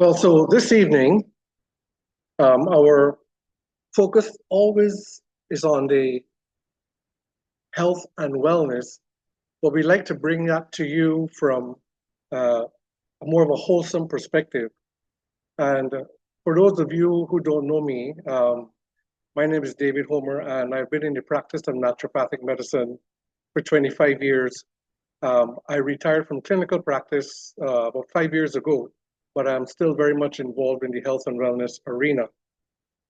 Well, so this evening, our focus always is on the health and wellness, but we like to bring that to you from more of a wholesome perspective. And for those of you who don't know me, my name is David Homer, and I've been in the practice of naturopathic medicine for 25 years. I retired from clinical practice about 5 years ago, but I'm still very much involved in the health and wellness arena.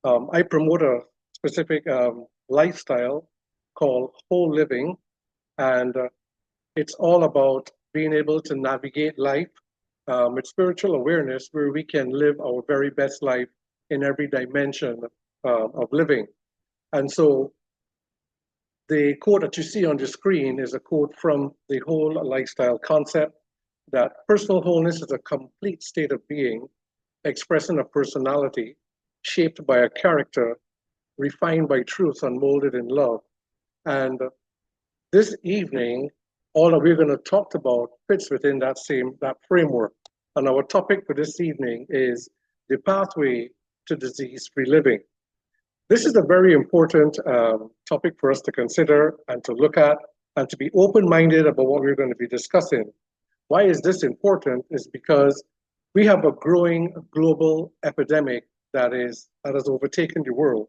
I promote a specific lifestyle called whole living, and it's all about being able to navigate life with spiritual awareness where we can live our very best life in every dimension of living. And so the quote that you see on the screen is a quote from the whole lifestyle concept that personal wholeness is a complete state of being, expressing a personality shaped by a character, refined by truth, and molded in love. And this evening, all that we're going to talk about fits within that framework. And our topic for this evening is the pathway to disease-free living. This is a very important topic for us to consider and to look at and to be open-minded about what we're going to be discussing. Why is this important? Is because we have a growing global epidemic that has overtaken the world.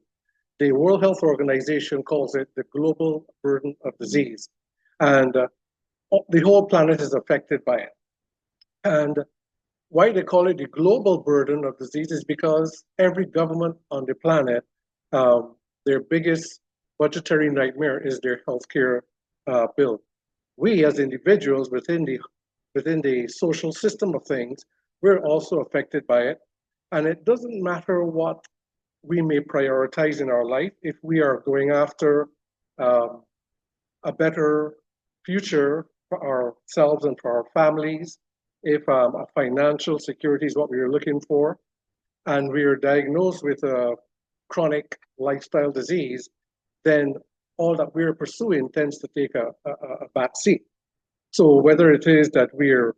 The World Health Organization calls it the global burden of disease. And the whole planet is affected by it. And why they call it the global burden of disease is because every government on the planet, their biggest budgetary nightmare is their healthcare bill. We as individuals within the social system of things, we're also affected by it. And it doesn't matter what we may prioritize in our life if we are going after a better future for ourselves and for our families, if a financial security is what we are looking for, and we are diagnosed with a chronic lifestyle disease, then all that we're pursuing tends to take a back seat. So whether it is that we're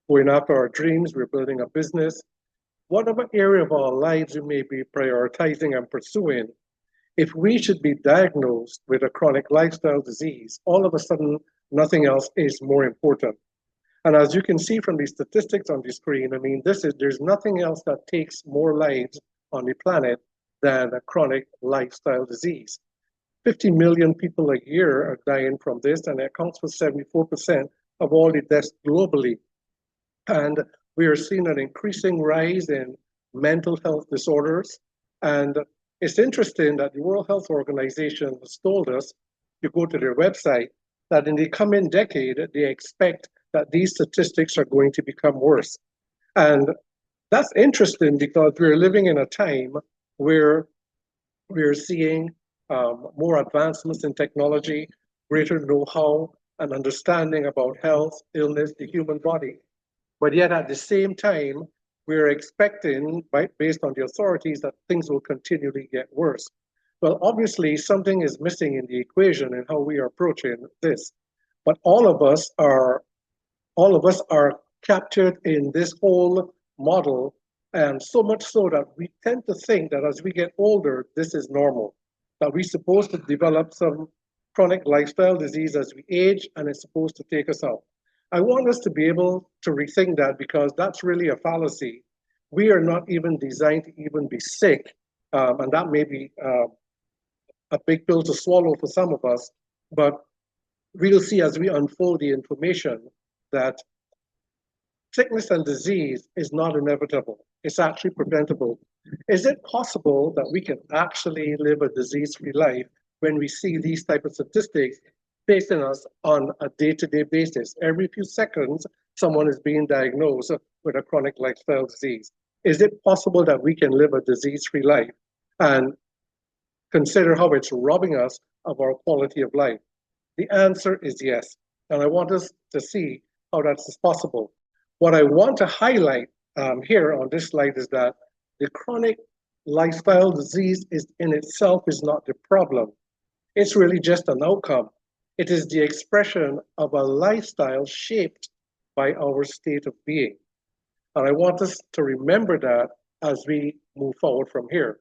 going after our dreams, we're building a business, whatever area of our lives we may be prioritizing and pursuing, if we should be diagnosed with a chronic lifestyle disease, all of a sudden, nothing else is more important. And as you can see from the statistics on the screen, I mean, there's nothing else that takes more lives on the planet than a chronic lifestyle disease. 50 million people a year are dying from this, and it accounts for 74% of all the deaths globally. And we are seeing an increasing rise in mental health disorders. And it's interesting that the World Health Organization has told us, you go to their website, that in the coming decade, they expect that these statistics are going to become worse. And that's interesting because we're living in a time where we're seeing more advancements in technology, greater know-how and understanding about health, illness, the human body. But yet at the same time, we're expecting, based on the authorities, that things will continually get worse. Well, obviously, something is missing in the equation in how we are approaching this. But all of us are captured in this whole model, and so much so that we tend to think that as we get older, this is normal, that we're supposed to develop some chronic lifestyle disease as we age, and it's supposed to take us out. I want us to be able to rethink that because that's really a fallacy. We are not even designed to even be sick, and that may be a big pill to swallow for some of us, but we'll see as we unfold the information that sickness and disease is not inevitable. It's actually preventable. Is it possible that we can actually live a disease-free life when we see these type of statistics facing us on a day-to-day basis? Every few seconds, someone is being diagnosed with a chronic lifestyle disease. Is it possible that we can live a disease-free life and consider how it's robbing us of our quality of life? The answer is yes. And I want us to see how that's possible. What I want to highlight here on this slide is that the chronic lifestyle disease in itself is not the problem. It's really just an outcome. It is the expression of a lifestyle shaped by our state of being. And I want us to remember that as we move forward from here.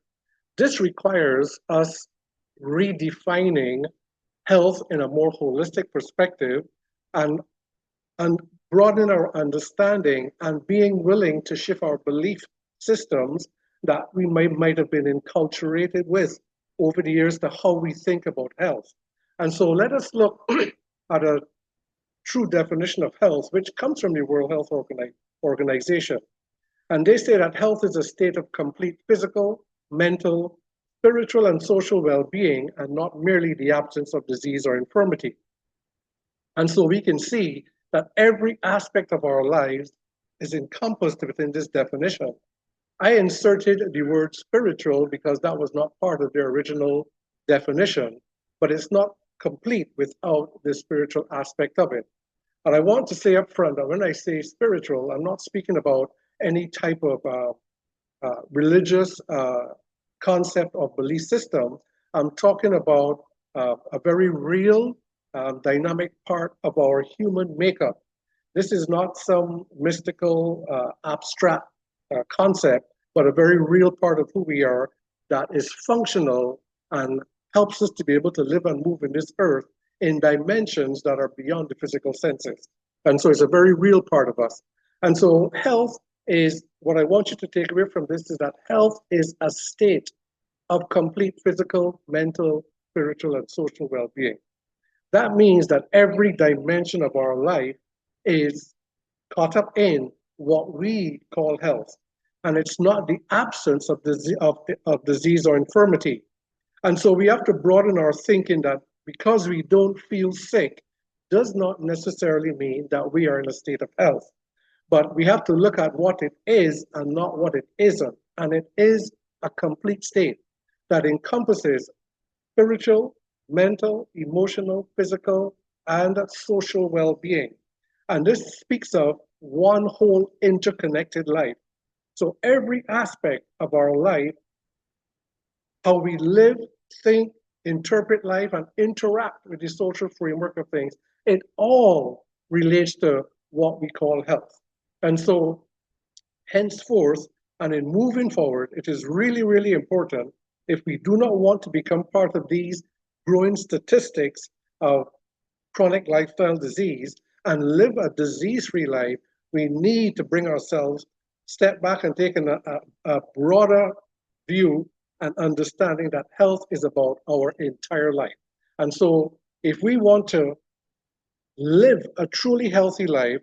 This requires us redefining health in a more holistic perspective and, and broaden our understanding and being willing to shift our belief systems that we might have been enculturated with over the years to how we think about health. And so let us look at a true definition of health, which comes from the World Health Organization. And they say that health is a state of complete physical, mental, spiritual, and social well being, and not merely the absence of disease or infirmity. And so we can see that every aspect of our lives is encompassed within this definition. I inserted the word spiritual because that was not part of the original definition, but it's not complete without the spiritual aspect of it. And I want to say up front that when I say spiritual, I'm not speaking about any type of religious concept or belief system. I'm talking about a very real, dynamic part of our human makeup. This is not some mystical, abstract concept, but a very real part of who we are that is functional and helps us to be able to live and move in this earth in dimensions that are beyond the physical senses. And so it's a very real part of us. And so health is what I want you to take away from this is that health is a state of complete physical, mental, spiritual, and social well-being. That means that every dimension of our life is caught up in what we call health. And it's not the absence of disease or infirmity. And so we have to broaden our thinking that because we don't feel sick does not necessarily mean that we are in a state of health. But we have to look at what it is and not what it isn't. And it is a complete state that encompasses spiritual, mental, emotional, physical, and social well-being. And this speaks of one whole interconnected life. So every aspect of our life, how we live, think, interpret life, and interact with the social framework of things, it all relates to what we call health. And so henceforth, and in moving forward, it is really, really important if we do not want to become part of these growing statistics of chronic lifestyle disease and live a disease-free life, we need to bring ourselves, step back and take a broader view and understanding that health is about our entire life. And so if we want to live a truly healthy life,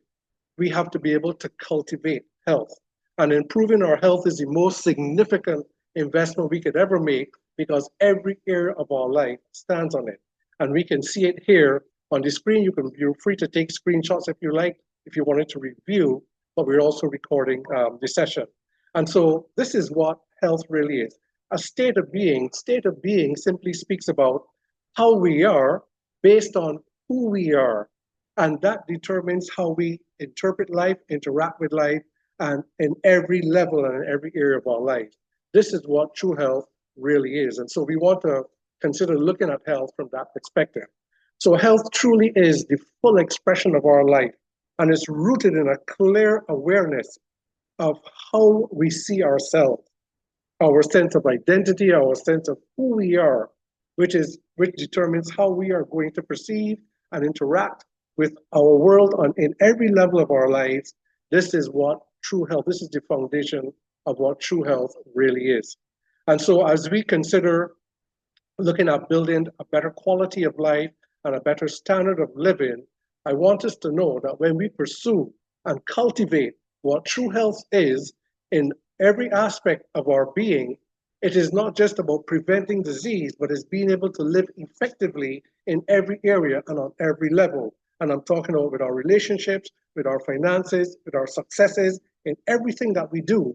we have to be able to cultivate health. And improving our health is the most significant investment we could ever make because every area of our life stands on it. And we can see it here on the screen. You're free to take screenshots if you like, if you wanted to review, but we're also recording the session. And so this is what health really is. A state of being. State of being simply speaks about how we are based on who we are. And that determines how we interpret life, interact with life, and in every level and in every area of our life. This is what true health really is. And so we want to consider looking at health from that perspective. So health truly is the full expression of our life, and it's rooted in a clear awareness of how we see ourselves, our sense of identity, our sense of who we are, which determines how we are going to perceive and interact with our world in every level of our lives. This is what true health, this is the foundation of what true health really is. And so as we consider looking at building a better quality of life and a better standard of living, I want us to know that when we pursue and cultivate what true health is in every aspect of our being, it is not just about preventing disease, but it's being able to live effectively in every area and on every level. And I'm talking about with our relationships, with our finances, with our successes, in everything that we do.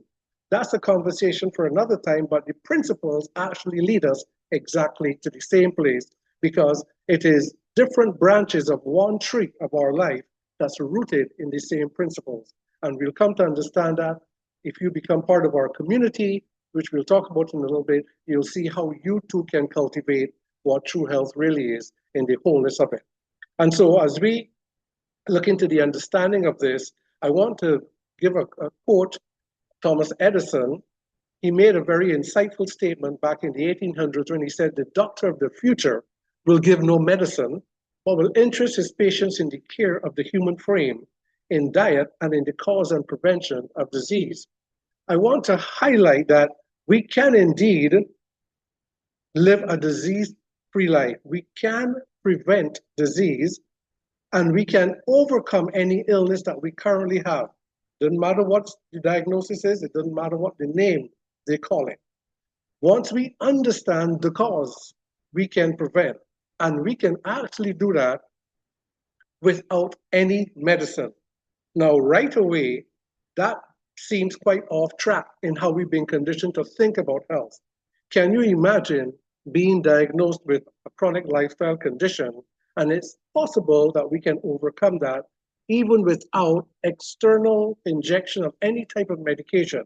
That's a conversation for another time, but the principles actually lead us exactly to the same place because it is different branches of one tree of our life that's rooted in the same principles. And we'll come to understand that if you become part of our community, which we'll talk about in a little bit, you'll see how you too can cultivate what true health really is in the wholeness of it. And so as we look into the understanding of this, I want to give a quote, Thomas Edison. He made a very insightful statement back in the 1800s when he said, the doctor of the future will give no medicine, but will interest his patients in the care of the human frame, in diet, and in the cause and prevention of disease. I want to highlight that we can indeed live a disease-free life. We can prevent disease, and we can overcome any illness that we currently have. Doesn't matter what the diagnosis is, it doesn't matter what the name they call it. Once we understand the cause, we can prevent. And we can actually do that without any medicine. Now, right away, that seems quite off track in how we've been conditioned to think about health. Can you imagine being diagnosed with a chronic lifestyle condition? And it's possible that we can overcome that even without external injection of any type of medication.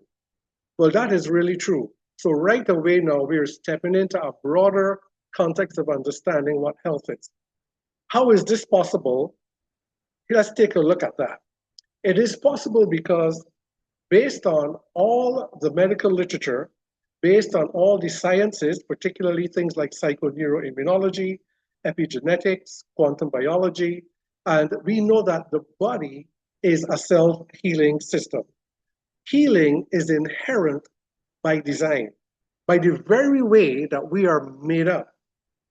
Well, that is really true. So right away now, we're stepping into a broader context of understanding what health is. How is this possible? Let's take a look at that. It is possible because based on all the medical literature, based on all the sciences, particularly things like psychoneuroimmunology, epigenetics, quantum biology, and we know that the body is a self-healing system. Healing is inherent by design, by the very way that we are made up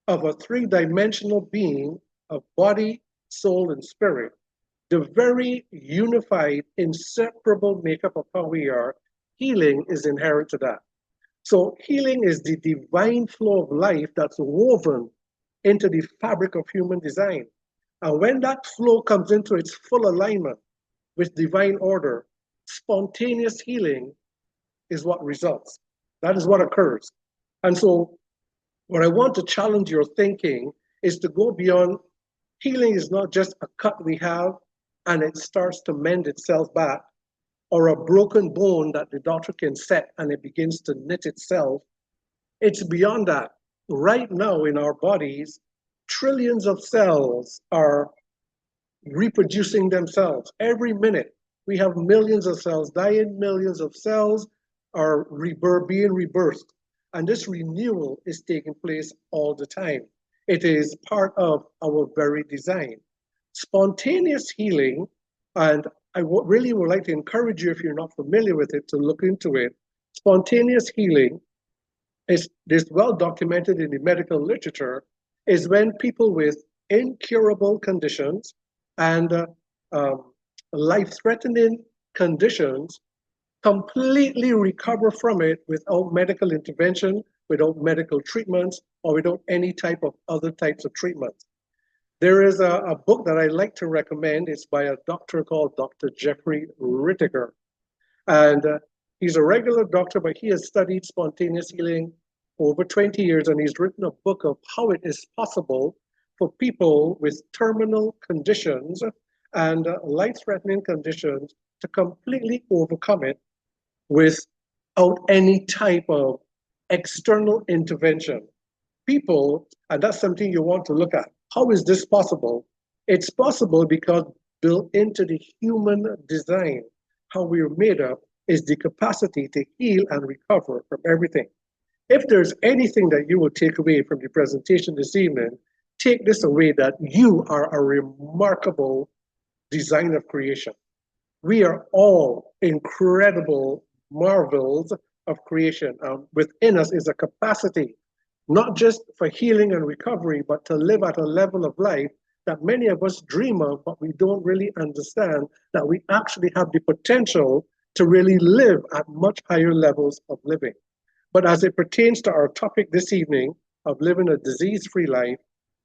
of a three-dimensional being of body, soul, and spirit. The very unified, inseparable makeup of how we are, healing is inherent to that. So healing is the divine flow of life that's woven into the fabric of human design. And when that flow comes into its full alignment with divine order, spontaneous healing is what results. That is what occurs. And so what I want to challenge your thinking is to go beyond healing is not just a cut we have and it starts to mend itself back, or a broken bone that the doctor can set and it begins to knit itself. It's beyond that. Right now in our bodies, trillions of cells are reproducing themselves. Every minute, we have millions of cells dying, millions of cells are being rebirthed. And this renewal is taking place all the time. It is part of our very design. Spontaneous healing, and I really would like to encourage you, if you're not familiar with it, to look into it. Spontaneous healing is well documented in the medical literature, is when people with incurable conditions and life-threatening conditions completely recover from it without medical intervention, without medical treatments, or without any type of other types of treatments. There is a book that I like to recommend. It's by a doctor called Dr. Jeffrey Rittiger. And he's a regular doctor, but he has studied spontaneous healing for over 20 years, and he's written a book of how it is possible for people with terminal conditions and life-threatening conditions to completely overcome it without any type of external intervention. People, and that's something you want to look at. How is this possible? It's possible because built into the human design, how we're made up, is the capacity to heal and recover from everything. If there's anything that you will take away from the presentation this evening, take this away that you are a remarkable design of creation. We are all incredible marvels of creation. Within us is a capacity, not just for healing and recovery, but to live at a level of life that many of us dream of, but we don't really understand that we actually have the potential to really live at much higher levels of living. But as it pertains to our topic this evening of living a disease-free life,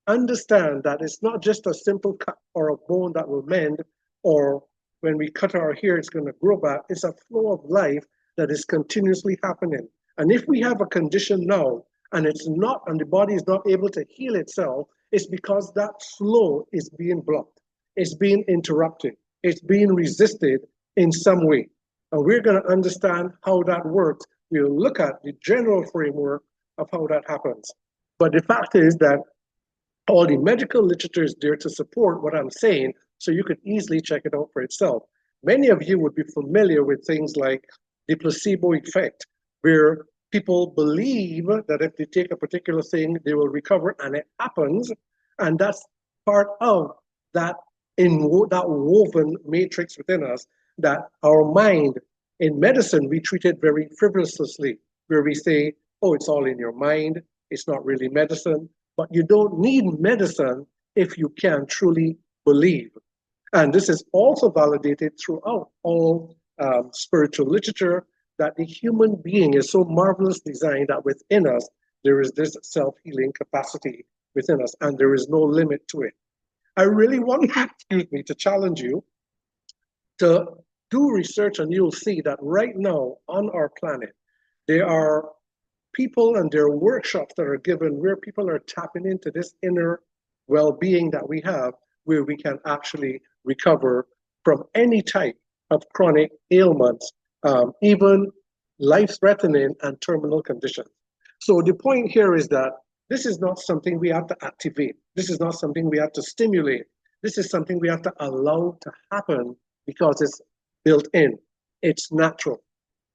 understand that it's not just a simple cut or a bone that will mend, or when we cut our hair, it's going to grow back. It's a flow of life that is continuously happening. And if we have a condition now, and it's not, and the body is not able to heal itself, it's because that flow is being blocked. It's being interrupted. It's being resisted in some way. And we're going to understand how that works. We'll look at the general framework of how that happens. But the fact is that all the medical literature is there to support what I'm saying, so you could easily check it out for itself. Many of you would be familiar with things like the placebo effect, where people believe that if they take a particular thing, they will recover, and it happens. And that's part of that that woven matrix within us that our mind in medicine we treat it very frivolously, where we say, "Oh, it's all in your mind. It's not really medicine." But you don't need medicine if you can truly believe. And this is also validated throughout all spiritual literature that the human being is so marvelously designed that within us there is this self-healing capacity within us, and there is no limit to it. I really want, excuse me, to challenge you to do research, and you'll see that right now on our planet, there are people and there are workshops that are given where people are tapping into this inner well-being that we have, where we can actually recover from any type of chronic ailments, even life-threatening and terminal conditions. So the point here is that this is not something we have to activate. This is not something we have to stimulate. This is something we have to allow to happen because it's built in. It's natural.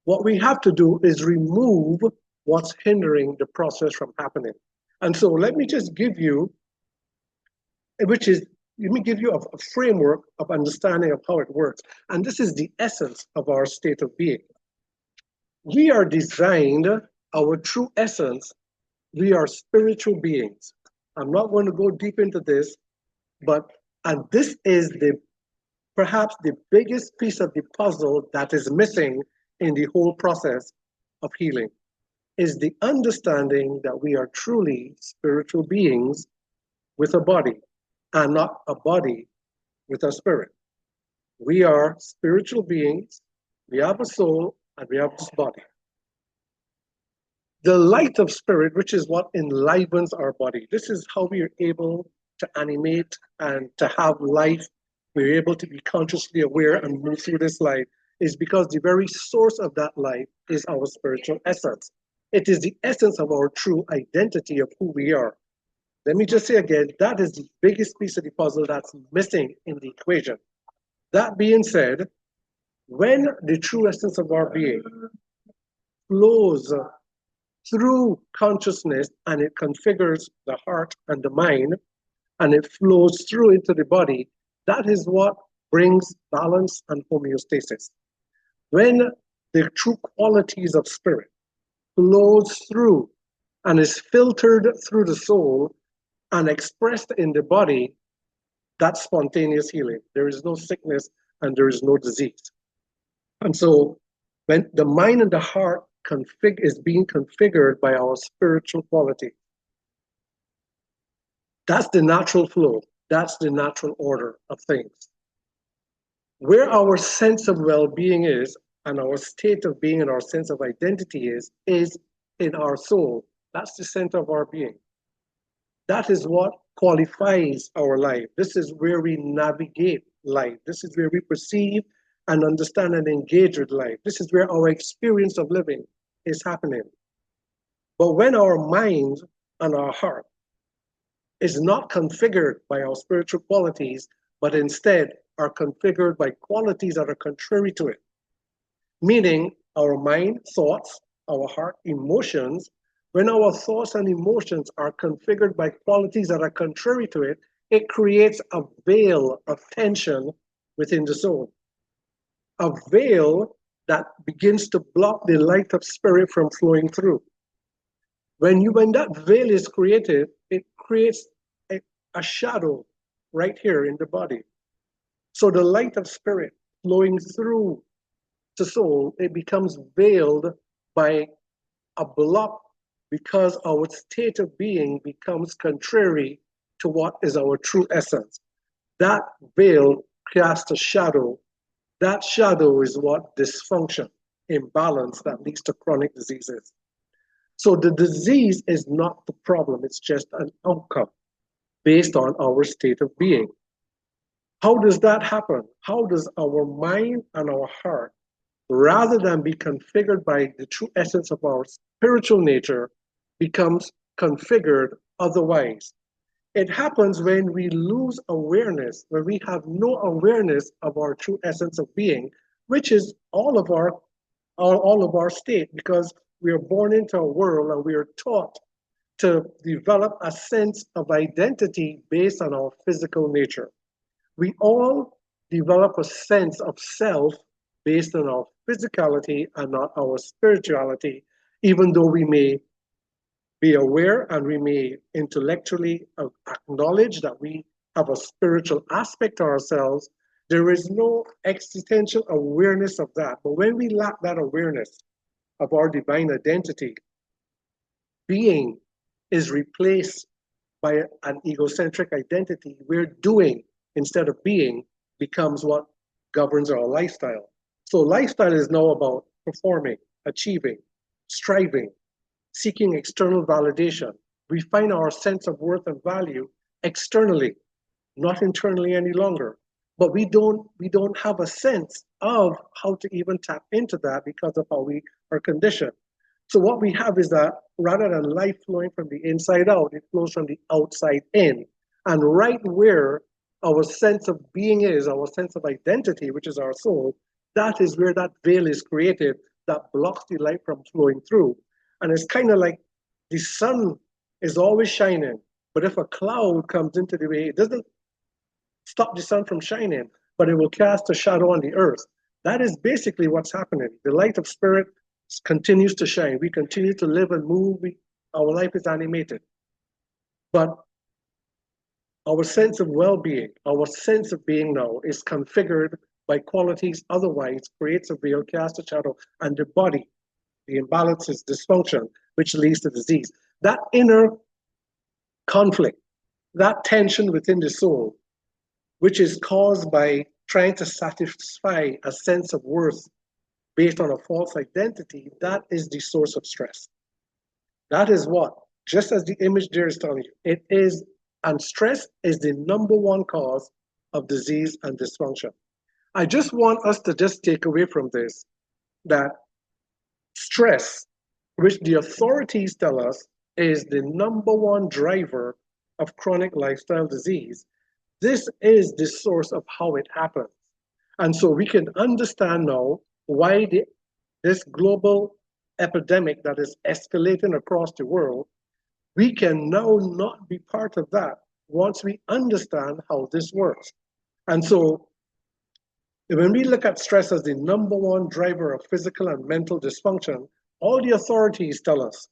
What we have to do is remove what's hindering the process from happening. And so let me just give you, let me give you a framework of understanding of how it works. And this is the essence of our state of being. We are designed, our true essence, we are spiritual beings. I'm not going to go deep into this, and this is perhaps the biggest piece of the puzzle that is missing in the whole process of healing, is the understanding that we are truly spiritual beings with a body and not a body with a spirit. We are spiritual beings, we have a soul, and we have this body. The light of spirit, which is what enlivens our body, this is how we are able to animate and to have life. We're able to be consciously aware and move through this life, is because the very source of that life is our spiritual essence. It is the essence of our true identity of who we are. Let me just say again, that is the biggest piece of the puzzle that's missing in the equation. That being said, when the true essence of our being flows through consciousness and it configures the heart and the mind, and it flows through into the body, that is what brings balance and homeostasis. When the true qualities of spirit flows through and is filtered through the soul and expressed in the body, that's spontaneous healing. There is no sickness and there is no disease. And so when the mind and the heart is being configured by our spiritual quality, that's the natural flow. That's the natural order of things. Where our sense of well-being is, and our state of being and our sense of identity is in our soul. That's the center of our being. That is what qualifies our life. This is where we navigate life. This is where we perceive and understand and engage with life. This is where our experience of living is happening. But when our mind and our heart is not configured by our spiritual qualities, but instead are configured by qualities that are contrary to it, meaning our mind, thoughts, our heart, emotions, when our thoughts and emotions are configured by qualities that are contrary to it, it creates a veil of tension within the soul. A veil that begins to block the light of spirit from flowing through. When that veil is created, it creates a shadow right here in the body. So the light of spirit flowing through the soul, it becomes veiled by a block because our state of being becomes contrary to what is our true essence. That veil casts a shadow. That shadow is what dysfunction, imbalance that leads to chronic diseases. So the disease is not the problem, it's just an outcome based on our state of being. How does that happen? How does our mind and our heart, rather than be configured by the true essence of our spiritual nature, becomes configured otherwise? It happens when we lose awareness, when we have no awareness of our true essence of being, which is all of our state, because we are born into a world and we are taught to develop a sense of identity based on our physical nature. We all develop a sense of self based on our physicality and not our spirituality, even though we may be aware and we may intellectually acknowledge that we have a spiritual aspect to ourselves. There is no existential awareness of that. But when we lack that awareness of our divine identity, being is replaced by an egocentric identity where doing instead of being becomes what governs our lifestyle. So, lifestyle is now about performing, achieving, striving, seeking external validation. We find our sense of worth and value externally, not internally any longer. But we don't have a sense of how to even tap into that because of how we are conditioned. So what we have is that rather than life flowing from the inside out, it flows from the outside in. And right where our sense of being is, our sense of identity, which is our soul, that is where that veil is created that blocks the light from flowing through. And it's kind of like the sun is always shining, but if a cloud comes into the way, it doesn't stop the sun from shining, but it will cast a shadow on the earth. That is basically what's happening. The light of spirit continues to shine. We continue to live and move. Our life is animated. But our sense of well-being, our sense of being now is configured by qualities otherwise creates a veil, casts a shadow, and the body, the imbalances, dysfunction, which leads to disease. That inner conflict, that tension within the soul, which is caused by trying to satisfy a sense of worth based on a false identity, that is the source of stress. That is what, just as the image there is telling you, it is, and stress is the number one cause of disease and dysfunction. I just want us to just take away from this that stress, which the authorities tell us is the number one driver of chronic lifestyle disease, this is the source of how it happens. And so we can understand now why this global epidemic that is escalating across the world, we can now not be part of that once we understand how this works. And so when we look at stress as the number one driver of physical and mental dysfunction, all the authorities tell us,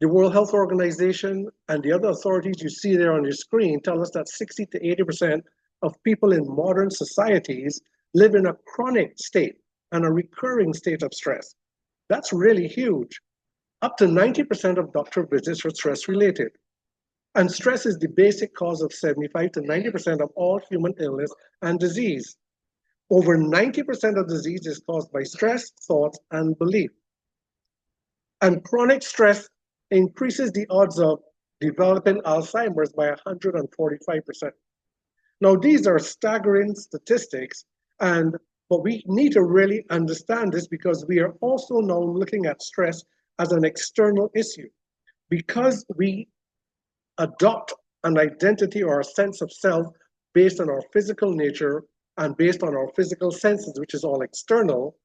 the World Health Organization and the other authorities you see there on your screen tell us that 60 to 80% of people in modern societies live in a chronic state and a recurring state of stress. That's really huge. Up to 90% of doctor visits are stress related. And stress is the basic cause of 75 to 90% of all human illness and disease. Over 90% of disease is caused by stress, thoughts, and belief. And chronic stress increases the odds of developing Alzheimer's by 145%. Now, these are staggering statistics, but we need to really understand this because we are also now looking at stress as an external issue. Because we adopt an identity or a sense of self based on our physical nature and based on our physical senses, which is all external,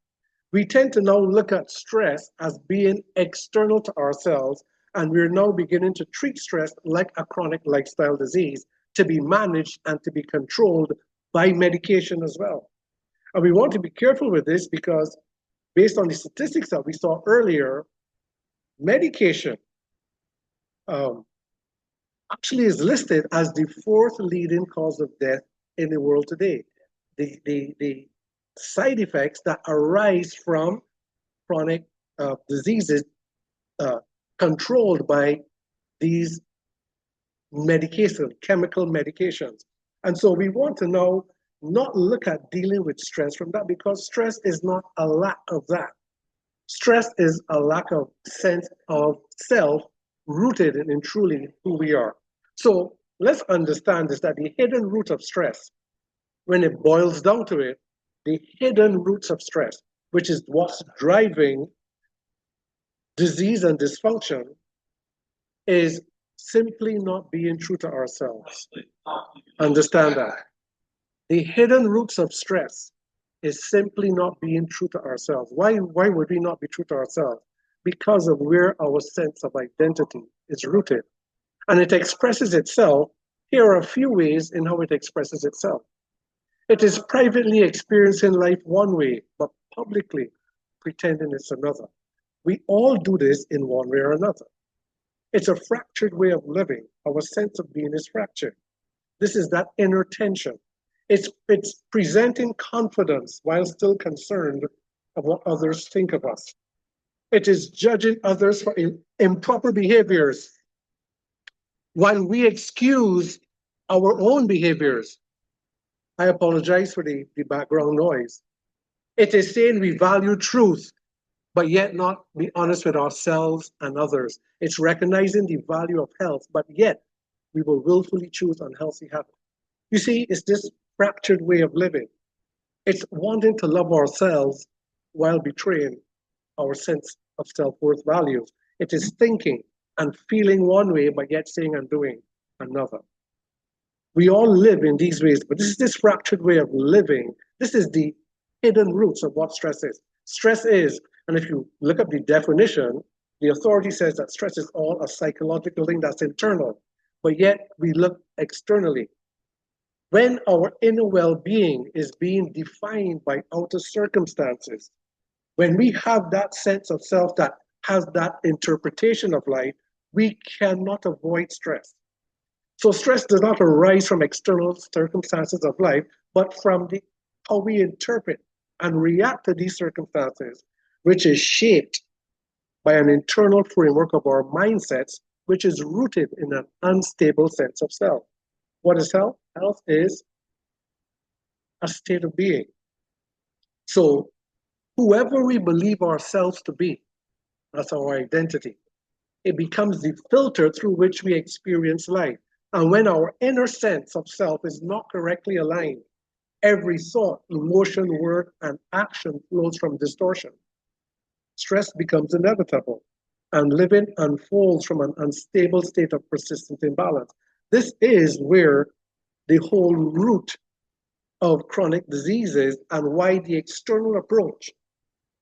we tend to now look at stress as being external to ourselves, and we're now beginning to treat stress like a chronic lifestyle disease to be managed and to be controlled by medication as well. And we want to be careful with this because based on the statistics that we saw earlier, medication actually is listed as the fourth leading cause of death in the world today. The side effects that arise from chronic diseases controlled by these medications, chemical medications. And so we want to now not look at dealing with stress from that because stress is not a lack of that. Stress is a lack of sense of self rooted in truly who we are. So let's understand this, that the hidden root of stress, when it boils down to it, the hidden roots of stress, which is what's driving disease and dysfunction, is simply not being true to ourselves. Understand that. The hidden roots of stress is simply not being true to ourselves. Why would we not be true to ourselves? Because of where our sense of identity is rooted. And it expresses itself. Here are a few ways in how it expresses itself. It is privately experiencing life one way, but publicly pretending it's another. We all do this in one way or another. It's a fractured way of living. Our sense of being is fractured. This is that inner tension. It's presenting confidence while still concerned of what others think of us. It is judging others for improper behaviors while we excuse our own behaviors. I apologize for the background noise. It is saying we value truth, but yet not be honest with ourselves and others. It's recognizing the value of health, but yet we will willfully choose unhealthy habits. You see, it's this fractured way of living. It's wanting to love ourselves while betraying our sense of self-worth values. It is thinking and feeling one way, but yet saying and doing another. We all live in these ways, but this is this fractured way of living. This is the hidden roots of what stress is. Stress is, and if you look up the definition, the authority says that stress is all a psychological thing that's internal, but yet we look externally. When our inner well-being is being defined by outer circumstances, when we have that sense of self that has that interpretation of life, we cannot avoid stress. So stress does not arise from external circumstances of life, but from how we interpret and react to these circumstances, which is shaped by an internal framework of our mindsets, which is rooted in an unstable sense of self. What is health? Health is a state of being. So whoever we believe ourselves to be, that's our identity. It becomes the filter through which we experience life. And when our inner sense of self is not correctly aligned, every thought, emotion, word, and action flows from distortion. Stress becomes inevitable, and living unfolds from an unstable state of persistent imbalance. This is where the whole root of chronic diseases and why the external approach,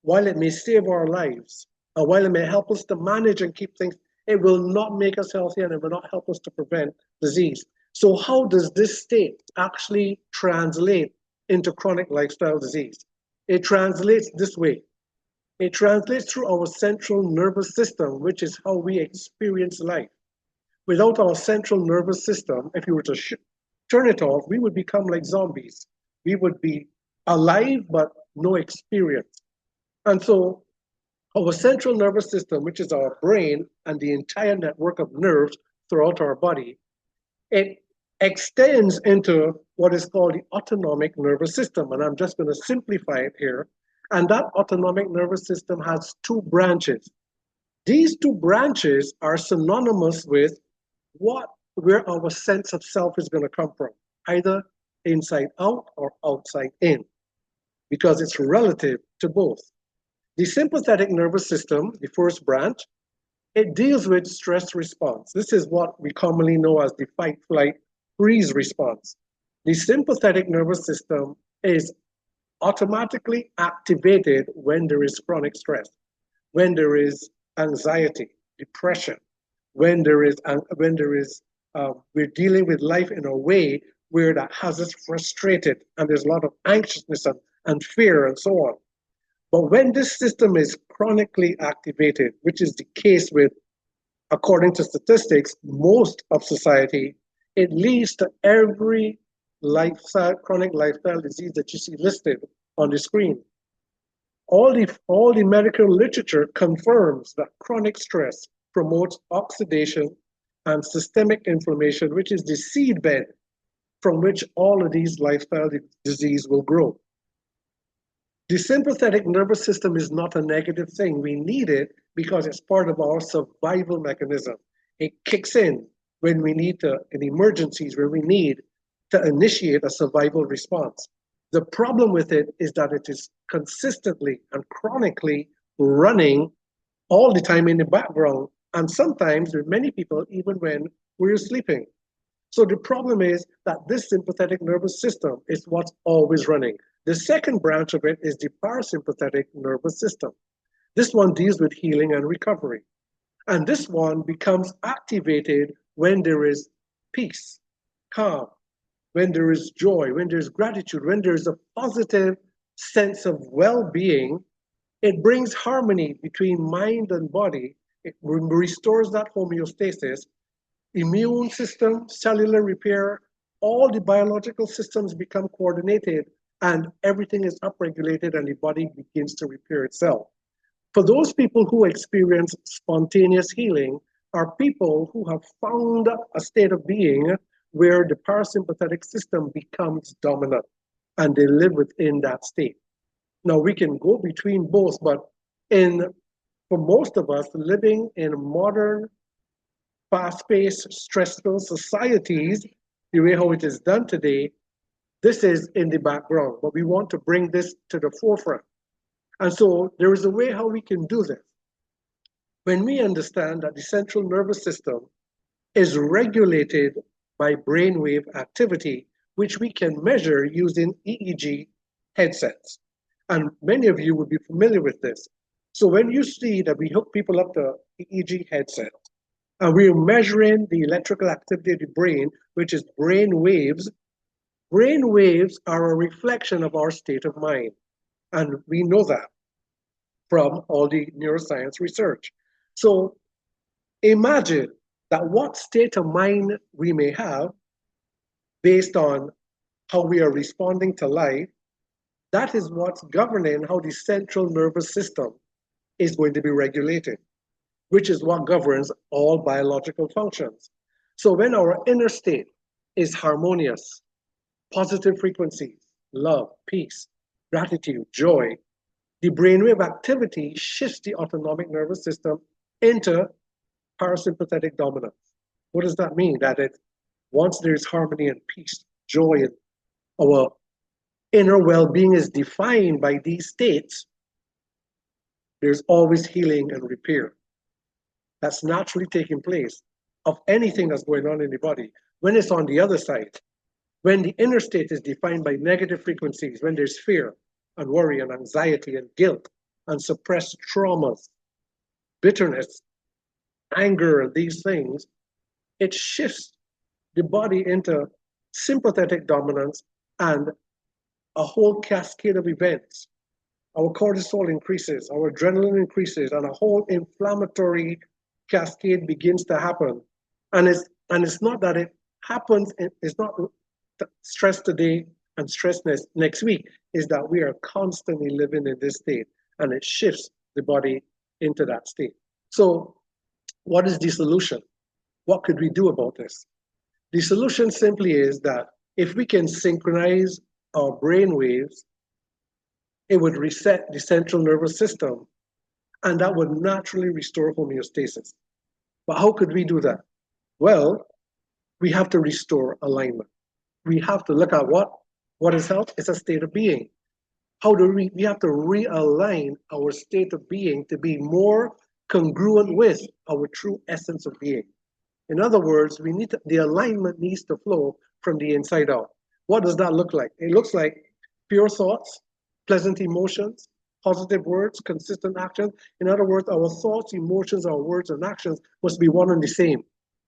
while it may save our lives, and while it may help us to manage and keep things, it will not make us healthy and it will not help us to prevent disease. So how does this state actually translate into chronic lifestyle disease? It translates this way. It translates through our central nervous system, which is how we experience life. Without our central nervous system, if you were to turn it off, we would become like zombies. We would be alive, but no experience. And so our central nervous system, which is our brain and the entire network of nerves throughout our body, it extends into what is called the autonomic nervous system. And I'm just going to simplify it here. And that autonomic nervous system has two branches. These two branches are synonymous with where our sense of self is going to come from, either inside out or outside in, because it's relative to both. The sympathetic nervous system, the first branch, it deals with stress response. This is what we commonly know as the fight, flight, freeze response. The sympathetic nervous system is automatically activated when there is chronic stress, when there is anxiety, depression, we're dealing with life in a way where that has us frustrated and there's a lot of anxiousness and fear and so on. But when this system is chronically activated, which is the case with, according to statistics, most of society, it leads to every chronic lifestyle disease that you see listed on the screen. All the medical literature confirms that chronic stress promotes oxidation and systemic inflammation, which is the seedbed from which all of these lifestyle disease will grow. The sympathetic nervous system is not a negative thing. We need it because it's part of our survival mechanism. It kicks in when we need to, in emergencies, where we need to initiate a survival response. The problem with it is that it is consistently and chronically running all the time in the background, And sometimes with many people, even when we're sleeping. So the problem is that this sympathetic nervous system is what's always running. The second branch of it is the parasympathetic nervous system. This one deals with healing and recovery. And this one becomes activated when there is peace, calm, when there is joy, when there's gratitude, when there's a positive sense of well being. It brings harmony between mind and body. It restores that homeostasis, immune system, cellular repair, all the biological systems become coordinated and everything is upregulated and the body begins to repair itself. For those people who experience spontaneous healing are people who have found a state of being where the parasympathetic system becomes dominant and they live within that state. Now we can go between both, but in for most of us living in modern, fast-paced, stressful societies, the way how it is done today, this is in the background, but we want to bring this to the forefront. And so there is a way how we can do this. When we understand that the central nervous system is regulated by brainwave activity, which we can measure using EEG headsets. And many of you would be familiar with this. So when you see that we hook people up to EEG headset, and we're measuring the electrical activity of the brain, which is brain waves. Brain waves are a reflection of our state of mind. And we know that from all the neuroscience research. So imagine that what state of mind we may have based on how we are responding to life, that is what's governing how the central nervous system is going to be regulated, which is what governs all biological functions. So when our inner state is harmonious, positive frequencies, love, peace, gratitude, joy, the brainwave activity shifts the autonomic nervous system into parasympathetic dominance. What does that mean? That it once there's harmony and peace, joy, and our inner well-being is defined by these states, there's always healing and repair. That's naturally taking place of anything that's going on in the body. When it's on the other side, when the inner state is defined by negative frequencies, when there's fear and worry and anxiety and guilt and suppressed traumas, bitterness, anger, and these things, it shifts the body into sympathetic dominance and a whole cascade of events. Our cortisol increases, our adrenaline increases, and a whole inflammatory cascade begins to happen. And it's not that it happens, it's not stress today and stress next week, is that we are constantly living in this state and it shifts the body into that state. So what is the solution? What could we do about this? The solution simply is that if we can synchronize our brain waves, it would reset the central nervous system and that would naturally restore homeostasis. But how could we do that? Well, we have to restore alignment. We have to look at what is health? It's a state of being. How do we have to realign our state of being to be more congruent with our true essence of being. In other words, the alignment needs to flow from the inside out. What does that look like? It looks like pure thoughts, pleasant emotions, positive words, consistent actions. In other words, our thoughts, emotions, our words, and actions must be one and the same,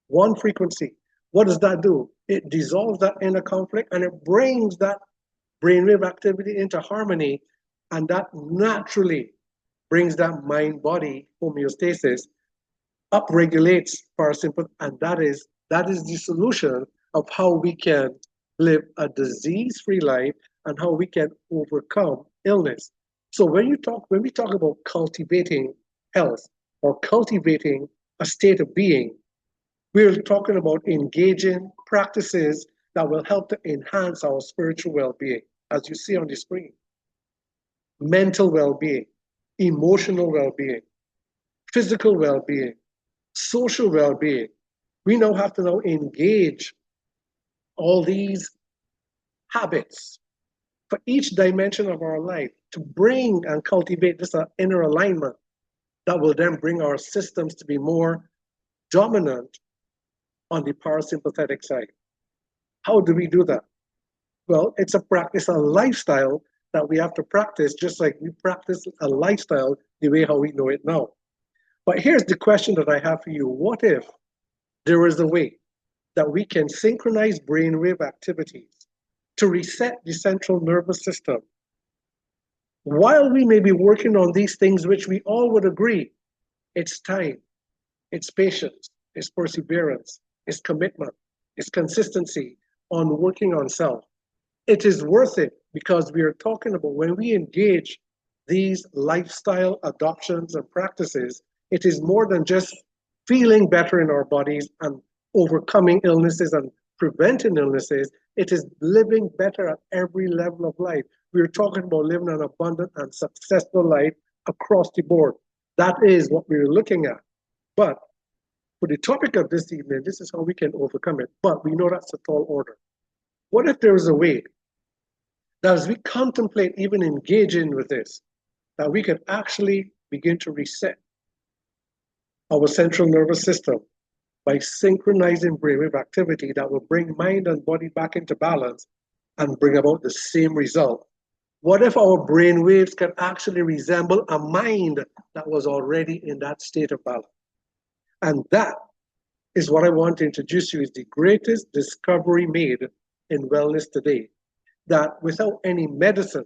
one frequency. What does that do? It dissolves that inner conflict and it brings that brainwave activity into harmony, and that naturally brings that mind-body homeostasis, upregulates parasympathetic, and that is the solution of how we can live a disease-free life and how we can overcome illness. So when we talk about cultivating health or cultivating a state of being, we're talking about engaging practices that will help to enhance our spiritual well-being, as you see on the screen. Mental well-being, emotional well-being, physical well-being, social well-being. We now have to engage all these habits for each dimension of our life to bring and cultivate this inner alignment that will then bring our systems to be more dominant on the parasympathetic side. How do we do that? Well, it's a practice, a lifestyle that we have to practice, just like we practice a lifestyle the way how we know it now. But here's the question that I have for you. What if there is a way that we can synchronize brainwave activities to reset the central nervous system while we may be working on these things, which we all would agree it's time, it's patience, it's perseverance, it's commitment, it's consistency on working on self. It is worth it because we are talking about when we engage these lifestyle adoptions and practices, it is more than just feeling better in our bodies and overcoming illnesses and preventing illnesses. It is living better at every level of life. We're talking about living an abundant and successful life across the board. That is what we're looking at. But for the topic of this evening, this is how we can overcome it. But we know that's a tall order. What if there is a way that as we contemplate even engaging with this, that we can actually begin to reset our central nervous system by synchronizing brainwave activity that will bring mind and body back into balance and bring about the same result? What if our brain waves can actually resemble a mind that was already in that state of balance? And that is what I want to introduce you is the greatest discovery made in wellness today. That without any medicine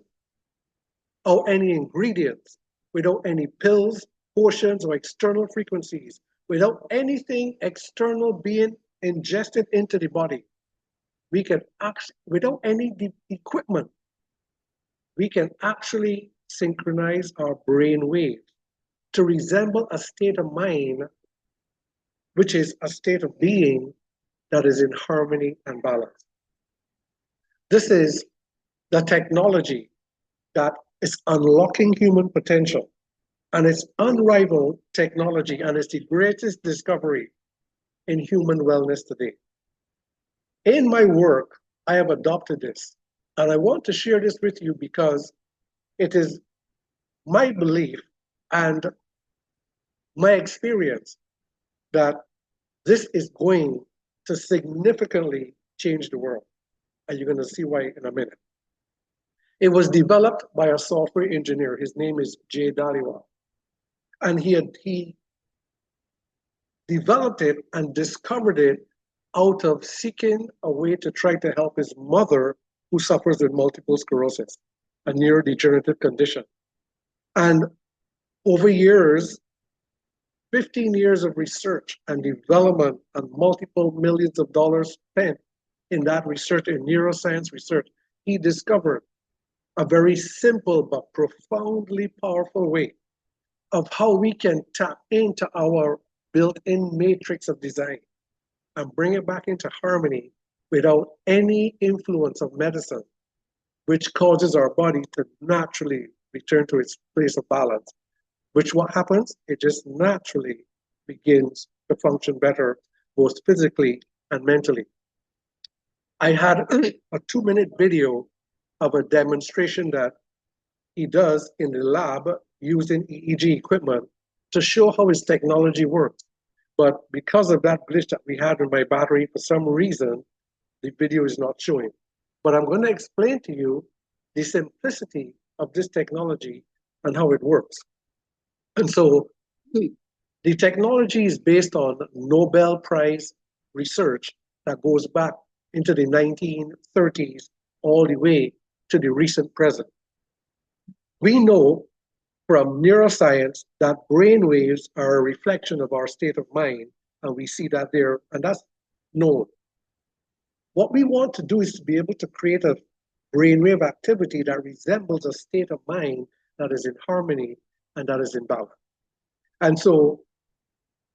or any ingredients, without any pills, potions, or external frequencies, without anything external being ingested into the body, we can actually, without any equipment, we can actually synchronize our brain waves to resemble a state of mind, which is a state of being that is in harmony and balance. This is the technology that is unlocking human potential, and it's unrivaled technology, and it's the greatest discovery in human wellness today. In my work, I have adopted this, and I want to share this with you because it is my belief and my experience that this is going to significantly change the world. And you're going to see why in a minute. It was developed by a software engineer. His name is Jay Dhaliwal. And he developed it and discovered it out of seeking a way to try to help his mother, who suffers with multiple sclerosis, a neurodegenerative condition. And over years, 15 years of research and development and multiple millions of dollars spent in that research, in neuroscience research, he discovered a very simple but profoundly powerful way of how we can tap into our built-in matrix of design and bring it back into harmony without any influence of medicine, which causes our body to naturally return to its place of balance. Which what happens? It just naturally begins to function better, both physically and mentally. I had a 2-minute video of a demonstration that he does in the lab using EEG equipment to show how his technology works. But because of that glitch that we had in my battery, for some reason, the video is not showing. But I'm going to explain to you the simplicity of this technology and how it works. And so the technology is based on Nobel Prize research that goes back into the 1930s all the way to the recent present. We know from neuroscience that brain waves are a reflection of our state of mind, and we see that there, and that's known. What we want to do is to be able to create a brainwave activity that resembles a state of mind that is in harmony and that is in balance. And so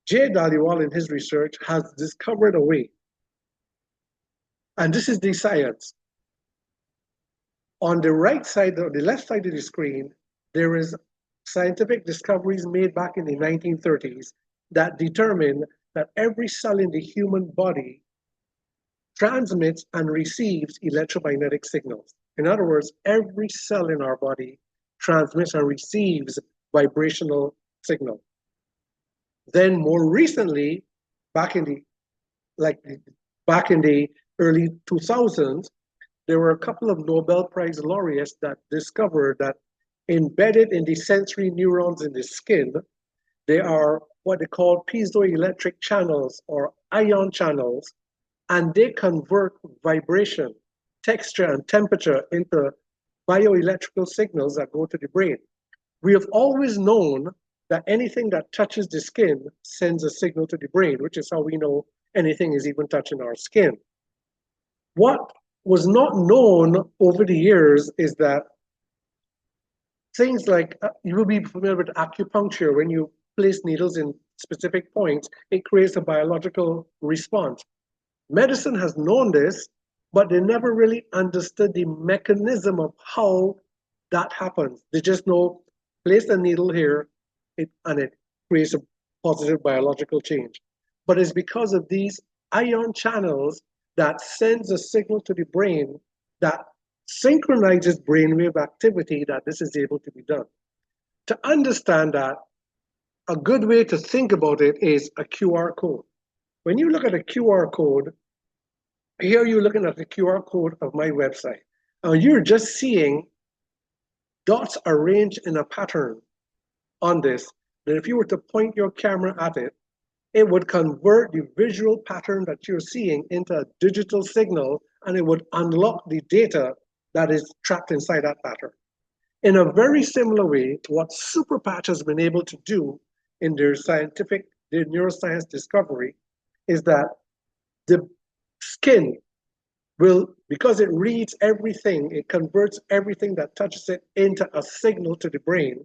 Jay Dhaliwal in his research has discovered a way, and this is the science. On the right side, or the left side of the screen, there is scientific discoveries made back in the 1930s that determine that every cell in the human body transmits and receives electromagnetic signals. In other words, every cell in our body transmits and receives vibrational signal. Then more recently, back in the like back in the early 2000s, there were a couple of Nobel Prize laureates that discovered that embedded in the sensory neurons in the skin, they are what they call piezoelectric channels or ion channels, and they convert vibration, texture, and temperature into bioelectrical signals that go to the brain. We have always known that anything that touches the skin sends a signal to the brain, which is how we know anything is even touching our skin. What was not known over the years is that things like you will be familiar with acupuncture. When you place needles in specific points, it creates a biological response. Medicine has known this, but they never really understood the mechanism of how that happens. They just know place the needle here and it creates a positive biological change. But it's because of these ion channels that sends a signal to the brain that synchronizes brainwave activity that this is able to be done. To understand that, a good way to think about it is a QR code. When you look at a QR code, here you're looking at the QR code of my website. You're just seeing dots arranged in a pattern on this. That if you were to point your camera at it, it would convert the visual pattern that you're seeing into a digital signal, and it would unlock the data that is trapped inside that pattern. In a very similar way, what Superpatch has been able to do in their neuroscience discovery is that the skin will, because it reads everything, it converts everything that touches it into a signal to the brain.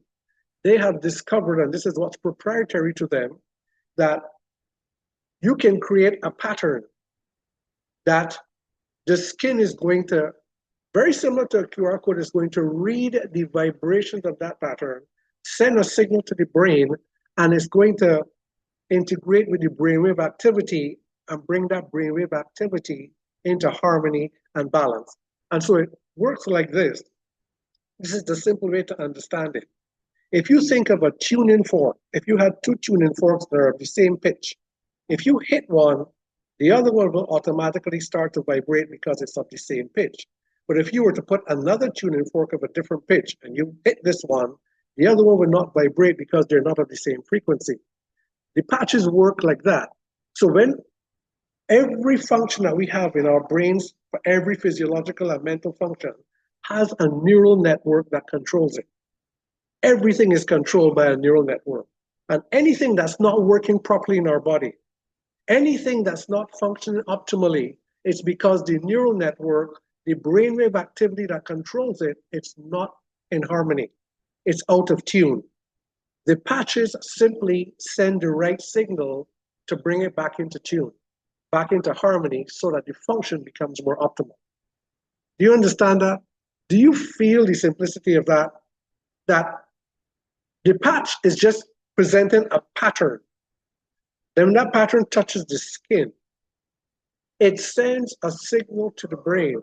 They have discovered, and this is what's proprietary to them, that you can create a pattern that the skin is going to, very similar to a QR code, is going to read the vibrations of that pattern, send a signal to the brain, and it's going to integrate with the brainwave activity and bring that brainwave activity into harmony and balance. And so it works like this. This is the simple way to understand it. If you think of a tuning fork, if you had two tuning forks that are of the same pitch, if you hit one, the other one will automatically start to vibrate because it's of the same pitch. But if you were to put another tuning fork of a different pitch and you hit this one, the other one will not vibrate because they're not of the same frequency. The patches work like that. So when every function that we have in our brains, for every physiological and mental function, has a neural network that controls it. Everything is controlled by a neural network. And anything that's not working properly in our body, anything that's not functioning optimally, it's because the neural network, the brainwave activity that controls it, it's not in harmony. It's out of tune. The patches simply send the right signal to bring it back into tune, back into harmony, so that the function becomes more optimal. Do you understand that? Do you feel the simplicity of that? That the patch is just presenting a pattern. Then when that pattern touches the skin, it sends a signal to the brain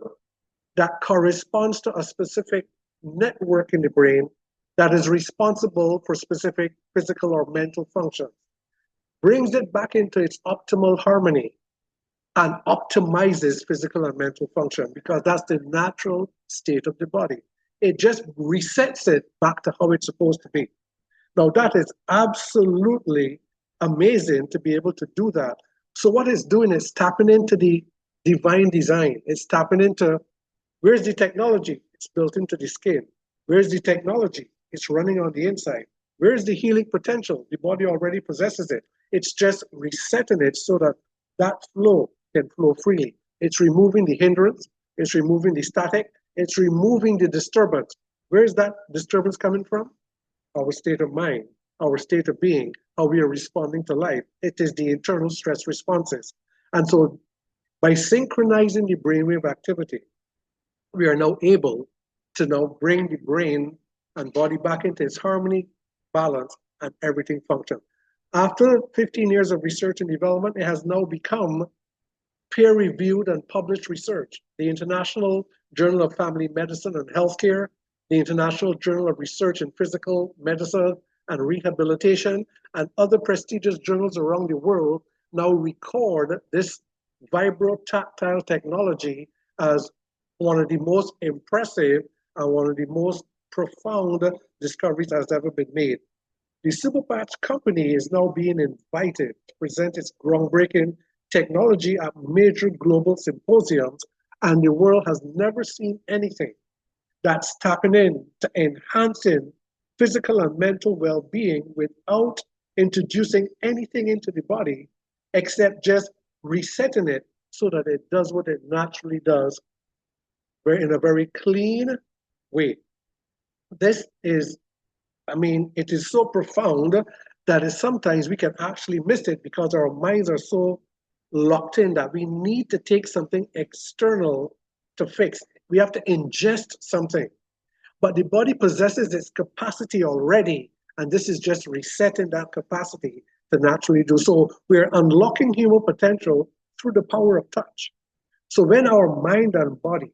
that corresponds to a specific network in the brain that is responsible for specific physical or mental functions, brings it back into its optimal harmony, and optimizes physical and mental function, because that's the natural state of the body. It just resets it back to how it's supposed to be. Now, that is absolutely amazing to be able to do that. So what it's doing is tapping into the divine design. It's tapping into, where's the technology? It's built into the skin. Where's the technology? It's running on the inside. Where's the healing potential? The body already possesses it. It's just resetting it so that that flow can flow freely. It's removing the hindrance. It's removing the static. It's removing the disturbance. Where's that disturbance coming from? Our state of mind, our state of being, how we are responding to life. It is the internal stress responses. And so by synchronizing the brainwave activity, we are now able to now bring the brain and body back into its harmony, balance, and everything function. After 15 years of research and development, it has now become peer-reviewed and published research. The International Journal of Family Medicine and Healthcare, the International Journal of Research in Physical Medicine and Rehabilitation, and other prestigious journals around the world now record this vibrotactile technology as one of the most impressive and one of the most profound discoveries that has ever been made. The Superpatch company is now being invited to present its groundbreaking technology at major global symposiums, and the world has never seen anything that's tapping in to enhancing physical and mental well-being without introducing anything into the body except just resetting it so that it does what it naturally does in a very clean way. This is, it is so profound that sometimes we can actually miss it because our minds are so locked in that we need to take something external to fix. We have to ingest something. But the body possesses its capacity already, and this is just resetting that capacity to naturally do so. We're unlocking human potential through the power of touch. So when our mind and body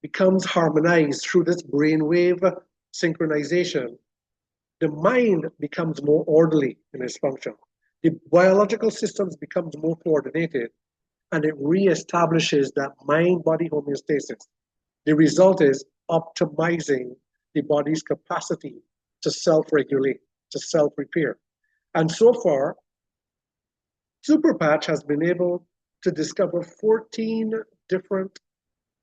becomes harmonized through this brainwave synchronization, the mind becomes more orderly in its function. The biological systems becomes more coordinated, and it reestablishes that mind-body homeostasis. The result is optimizing the body's capacity to self-regulate, to self-repair. And so far, Superpatch has been able to discover 14 different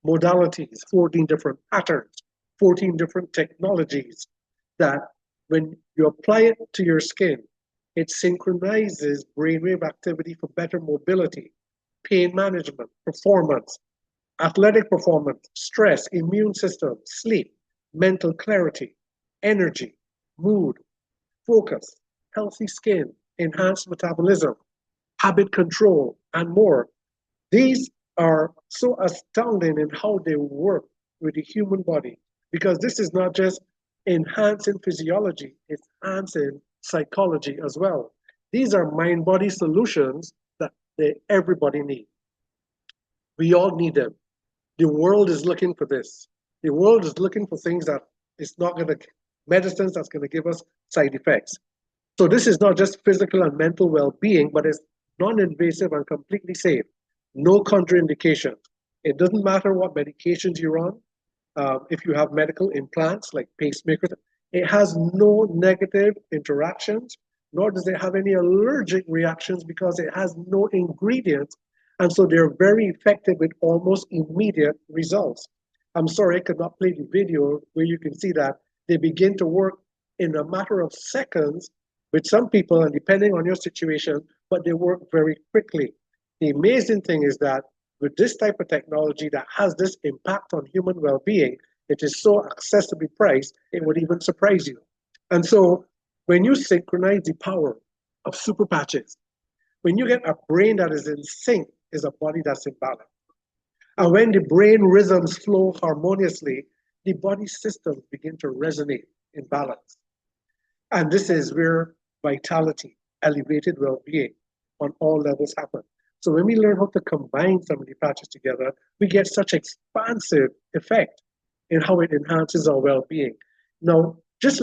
modalities, 14 different patterns, 14 different technologies that when you apply it to your skin, it synchronizes brainwave activity for better mobility, pain management, performance, athletic performance, stress, immune system, sleep, mental clarity, energy, mood, focus, healthy skin, enhanced metabolism, habit control, and more. These are so astounding in how they work with the human body because this is not just enhancing physiology, it's enhancing psychology as well. These are mind body solutions that everybody needs. We all need them. The world is looking for this. The world is looking for things that is not going to, medicines that's going to give us side effects. So this is not just physical and mental well-being, but it's non-invasive and completely safe. No contraindications. It doesn't matter what medications you're on. If you have medical implants like pacemakers, it has no negative interactions, nor does it have any allergic reactions because it has no ingredients. And so they're very effective with almost immediate results. I'm sorry I could not play the video where you can see that they begin to work in a matter of seconds with some people, and depending on your situation, but they work very quickly. The amazing thing is that with this type of technology that has this impact on human well-being, it is so accessibly priced, it would even surprise you. And so when you synchronize the power of super patches, when you get a brain that is in sync, is a body that's in balance. And when the brain rhythms flow harmoniously, the body systems begin to resonate in balance. And this is where vitality, elevated well-being on all levels happen. So when we learn how to combine some of the patches together, we get such expansive effect in how it enhances our well-being. Now, just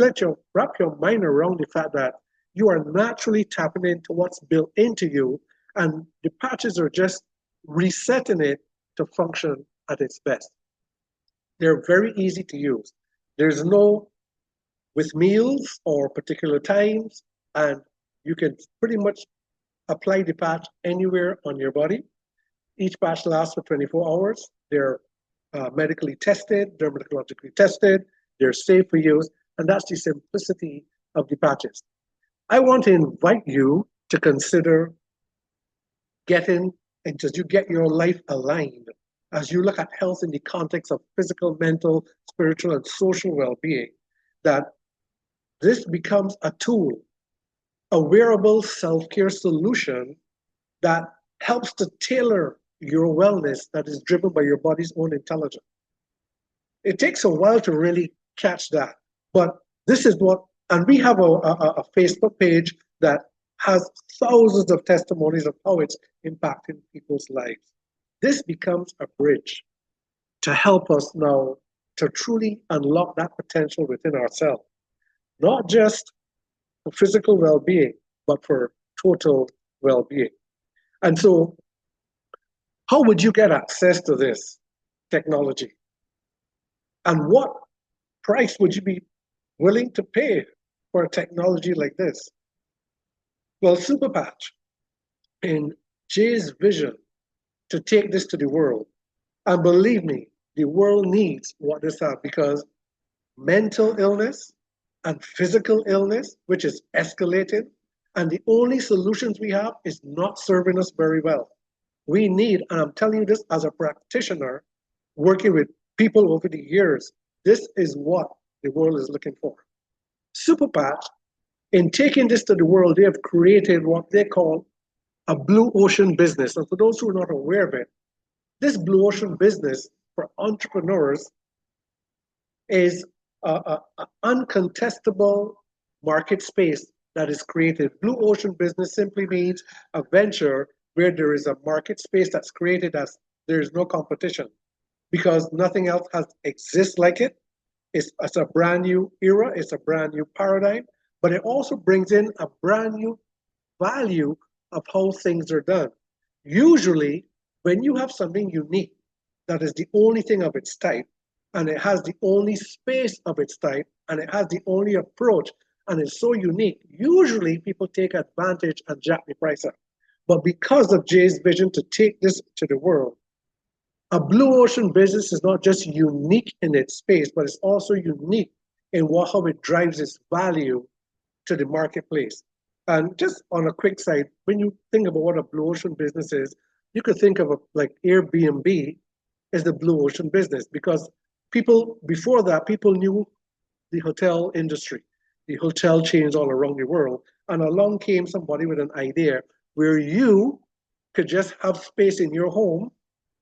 wrap your mind around the fact that you are naturally tapping into what's built into you, and the patches are just resetting it to function at its best. They're very easy to use. There's no with meals or particular times, and you can pretty much apply the patch anywhere on your body. Each patch lasts for 24 hours. They're medically tested, dermatologically tested, they're safe for use, and that's the simplicity of the patches. I want to invite you to consider getting, and as you get your life aligned, as you look at health in the context of physical, mental, spiritual, and social well-being, that this becomes a tool, a wearable self-care solution that helps to tailor your wellness that is driven by your body's own intelligence. It takes a while to really catch that, but this is what, and we have a Facebook page that has thousands of testimonies of how it's impacting people's lives. This becomes a bridge to help us now to truly unlock that potential within ourselves, not just for physical well-being, but for total well-being. And so, how would you get access to this technology? And what price would you be willing to pay for a technology like this? Well, Superpatch, in Jay's vision to take this to the world, and believe me, the world needs what this has because mental illness and physical illness, which is escalating, and the only solutions we have is not serving us very well. We need, and I'm telling you this as a practitioner, working with people over the years, this is what the world is looking for. Superpatch, in taking this to the world, they have created what they call a blue ocean business. And for those who are not aware of it, this blue ocean business for entrepreneurs is an uncontestable market space that is created. Blue ocean business simply means a venture where there is a market space that's created as there is no competition because nothing else has exists like it. It's a brand new era, it's a brand new paradigm, but it also brings in a brand new value of how things are done. Usually, when you have something unique that is the only thing of its type, and it has the only space of its type, and it has the only approach, and it's so unique, usually people take advantage and jack the price up. But because of Jay's vision to take this to the world, a blue ocean business is not just unique in its space, but it's also unique in how it drives its value to the marketplace. And just on a quick side, when you think about what a blue ocean business is, you could think of like Airbnb is the blue ocean business because people before that, people knew the hotel industry, the hotel chains all around the world. And along came somebody with an idea where you could just have space in your home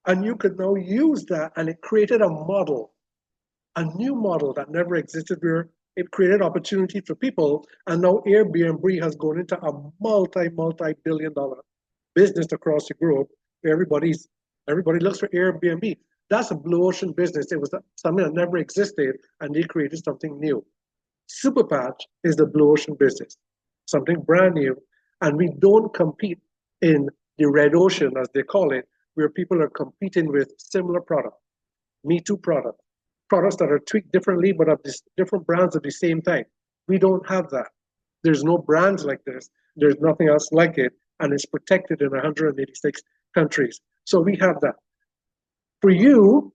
and you could now use that. And it created a new model that never existed where it created opportunity for people. And now Airbnb has gone into a multi billion-dollar business across the globe where everybody looks for Airbnb. That's a blue ocean business. It was something that never existed, and they created something new. Superpatch is the blue ocean business, something brand new, and we don't compete in the red ocean, as they call it, where people are competing with similar products, Me Too products, products that are tweaked differently but of this, different brands of the same type. We don't have that. There's no brands like this. There's nothing else like it, and it's protected in 186 countries. So we have that. For you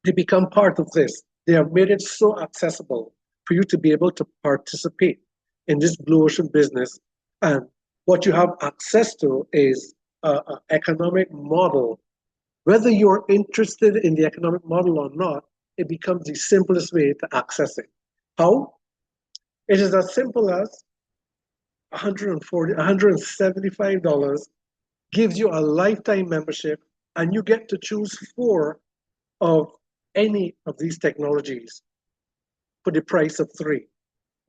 to become part of this, they have made it so accessible for you to be able to participate in this blue ocean business. And what you have access to is an economic model. Whether you're interested in the economic model or not, it becomes the simplest way to access it. How? It is as simple as $175 gives you a lifetime membership, and you get to choose four of any of these technologies for the price of three.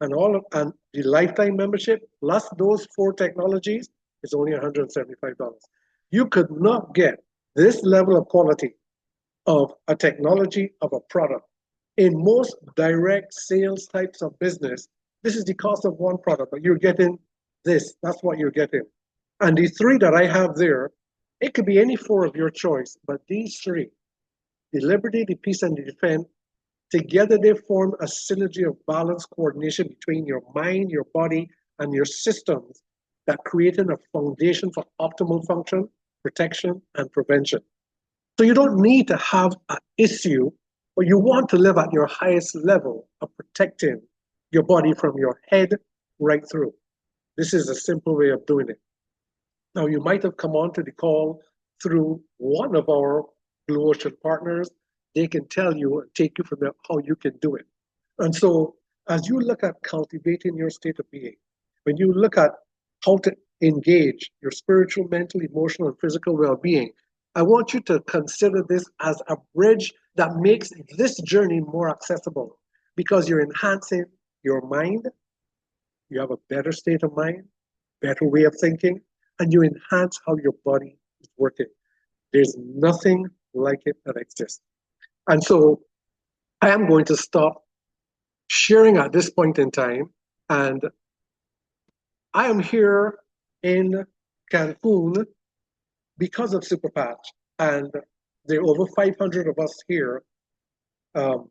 And the lifetime membership plus those four technologies is only $175. You could not get this level of quality of a technology of a product. In most direct sales types of business, this is the cost of one product, but you're getting this. That's what you're getting. And the three that I have there, it could be any four of your choice, but these three, the liberty, the peace, and the defense, together they form a synergy of balance coordination between your mind, your body, and your systems that creating a foundation for optimal function, protection, and prevention. So you don't need to have an issue, but you want to live at your highest level of protecting your body from your head right through. This is a simple way of doing it. Now, you might have come on to the call through one of our Blue Ocean partners. They can tell you and take you from there how you can do it. And so, as you look at cultivating your state of being, when you look at how to engage your spiritual, mental, emotional, and physical well being, I want you to consider this as a bridge that makes this journey more accessible because you're enhancing your mind, you have a better state of mind, better way of thinking, and you enhance how your body is working. There's nothing like it that exists. And so I am going to stop sharing at this point in time. And I am here in Cancun because of Super Patch. And there are over 500 of us here um,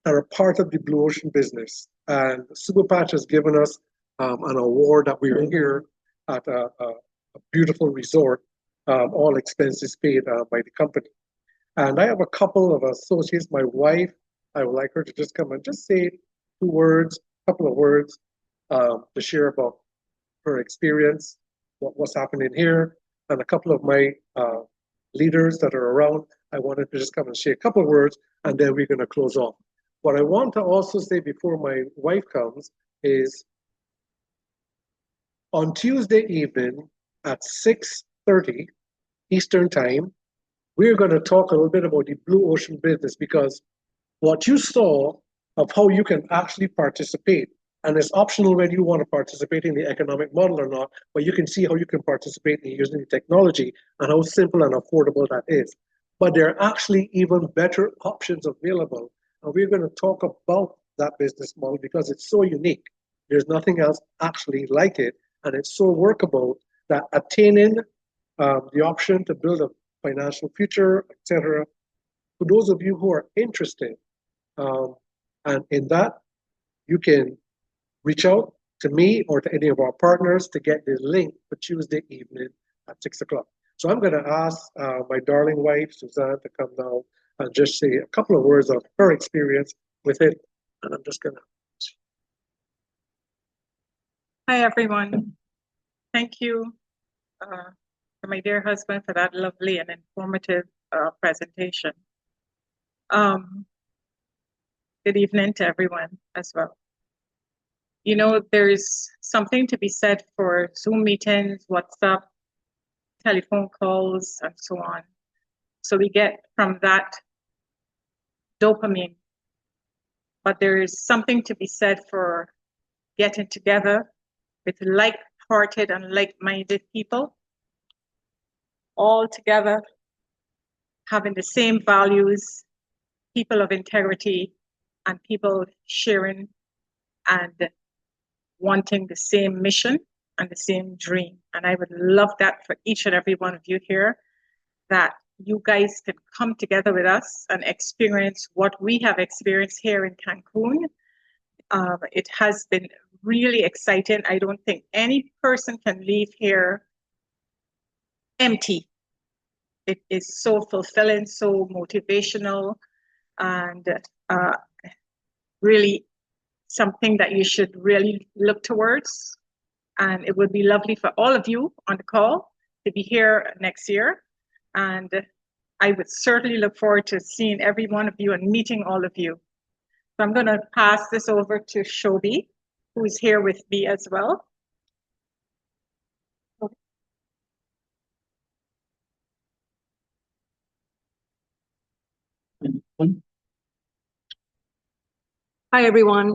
that are part of the Blue Ocean business. And Super Patch has given us an award that we are here at a beautiful resort, all expenses paid by the company. And I have a couple of associates. My wife, I would like her to just come and just say 2 words, a couple of words to share about her experience, what's happening here, and a couple of my leaders that are around. I wanted to just come and share a couple of words, and then we're going to close off. What I want to also say before my wife comes is on Tuesday evening at 6:30 Eastern Time, we're going to talk a little bit about the Blue Ocean business because what you saw of how you can actually participate, and it's optional whether you want to participate in the economic model or not, but you can see how you can participate in using the technology and how simple and affordable that is. But there are actually even better options available. And we're going to talk about that business model because it's so unique. There's nothing else actually like it. And it's so workable that attaining the option to build a financial future, etc. For those of you who are interested, and in that, you can reach out to me or to any of our partners to get the link for Tuesday evening at 6 o'clock. So I'm going to ask my darling wife, Suzanne, to come down and just say a couple of words of her experience with it. And I'm just going to. Hi, everyone. Thank you to my dear husband for that lovely and informative presentation. Good evening to everyone as well. You know, there's something to be said for Zoom meetings, WhatsApp, telephone calls, and so on. So we get from that dopamine. But there is something to be said for getting together with like-hearted and like-minded people, all together, having the same values, people of integrity, and people sharing and wanting the same mission and the same dream. And I would love that for each and every one of you here, that you guys can come together with us and experience what we have experienced here in Cancun. It has been really exciting. I don't think any person can leave here empty. It is so fulfilling, so motivational, and really something that you should really look towards. And it would be lovely for all of you on the call to be here next year. And I would certainly look forward to seeing every one of you and meeting all of you. So I'm going to pass this over to Shobi, who is here with me as well. Hi, everyone.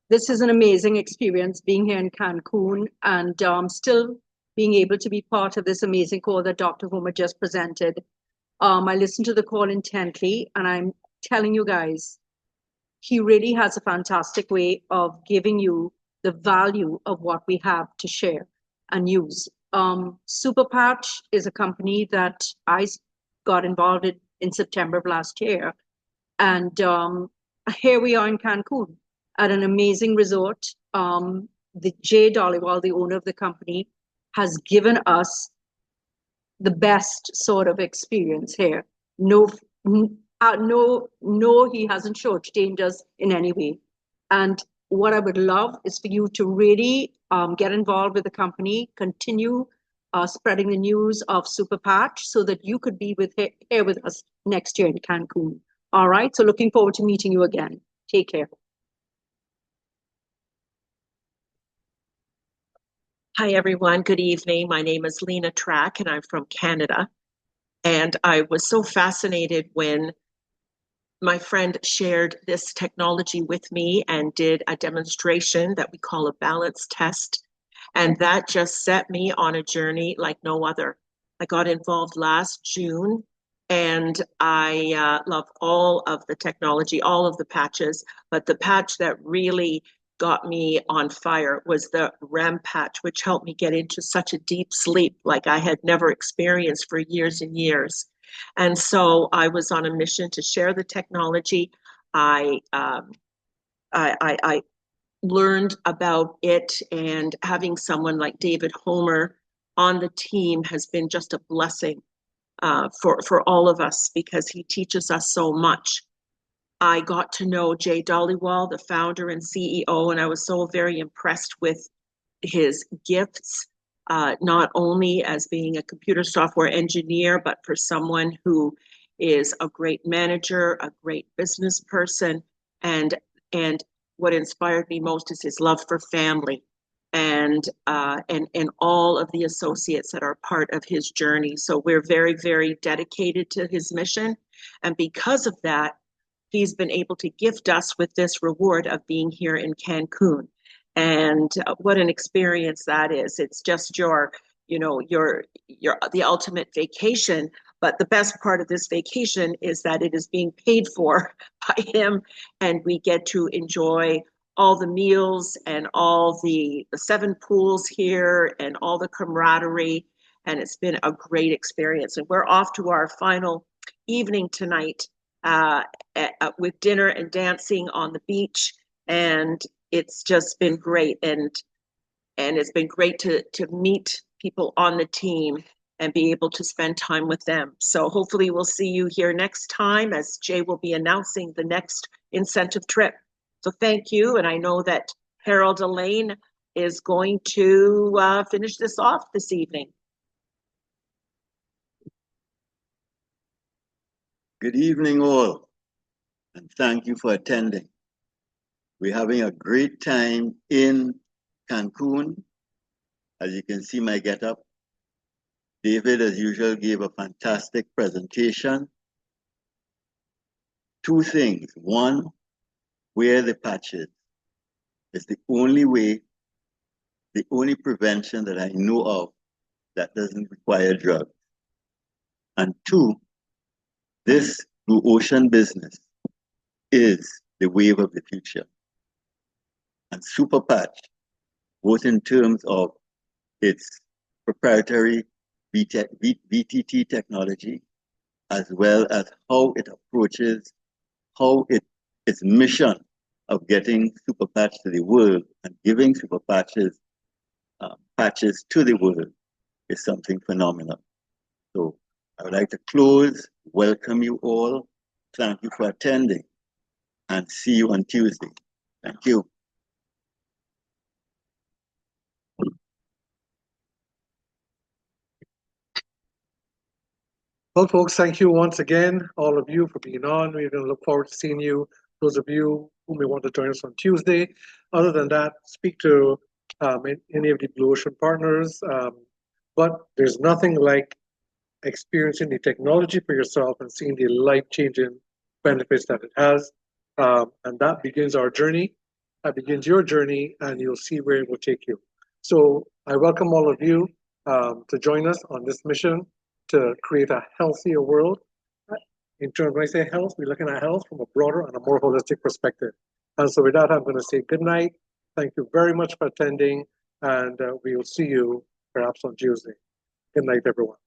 This is an amazing experience being here in Cancun and still being able to be part of this amazing call that Dr. Homer just presented. I listened to the call intently, and I'm telling you guys, he really has a fantastic way of giving you the value of what we have to share and use. Super Patch is a company that I got involved in September of last year. And here we are in Cancun at an amazing resort. The Jay Dollywall, the owner of the company, has given us the best sort of experience here. No, he hasn't shortchanged us in any way. And what I would love is for you to really get involved with the company, continue spreading the news of Super Patch so that you could be here with us next year in Cancun. All right, so looking forward to meeting you again. Take care. Hi, everyone. Good evening. My name is Lena Track, and I'm from Canada. And I was so fascinated when my friend shared this technology with me and did a demonstration that we call a balance test. And that just set me on a journey like no other. I got involved last June, and I love all of the technology, all of the patches, but the patch that really got me on fire was the REM patch, which helped me get into such a deep sleep like I had never experienced for years and years. And so I was on a mission to share the technology. I learned about it, and having someone like David Homer on the team has been just a blessing for all of us because he teaches us so much. I got to know Jay Dollywall, the founder and CEO, and I was so very impressed with his gifts, not only as being a computer software engineer, but for someone who is a great manager, a great business person, and what inspired me most is his love for family and all of the associates that are part of his journey. So we're very, very dedicated to his mission. And because of that, he's been able to gift us with this reward of being here in Cancun. And what an experience that is. It's just your the ultimate vacation. But the best part of this vacation is that it is being paid for by him, and we get to enjoy all the meals and all the 7 pools here and all the camaraderie. And it's been a great experience. And we're off to our final evening tonight with dinner and dancing on the beach. And it's just been great. And it's been great to meet people on the team and be able to spend time with them. So hopefully we'll see you here next time as Jay will be announcing the next incentive trip. So thank you. And I know that Harold Elaine is going to finish this off this evening. Good evening, all, and thank you for attending. We're having a great time in Cancun. As you can see my getup, David, as usual, gave a fantastic presentation. 2 things. One, wear the patches. It's the only way, the only prevention that I know of that doesn't require drugs. And 2, this blue ocean business is the wave of the future. And Super Patch, both in terms of its proprietary VTT technology, as well as how it approaches, its mission of getting Super Patch to the world and giving Super Patches patches to the world is something phenomenal. So I would like to close, welcome you all, thank you for attending, and see you on Tuesday. Thank you. Well, folks, thank you once again, all of you, for being on. We're going to look forward to seeing you, those of you who may want to join us on Tuesday. Other than that, speak to any of the Blue Ocean partners. But there's nothing like experiencing the technology for yourself and seeing the life-changing benefits that it has. And that begins our journey. That begins your journey, and you'll see where it will take you. So I welcome all of you to join us on this mission to create a healthier world. In terms, when I say health, we're looking at health from a broader and a more holistic perspective. And so with that, I'm going to say good night. Thank you very much for attending, and we will see you perhaps on Tuesday. Good night, everyone.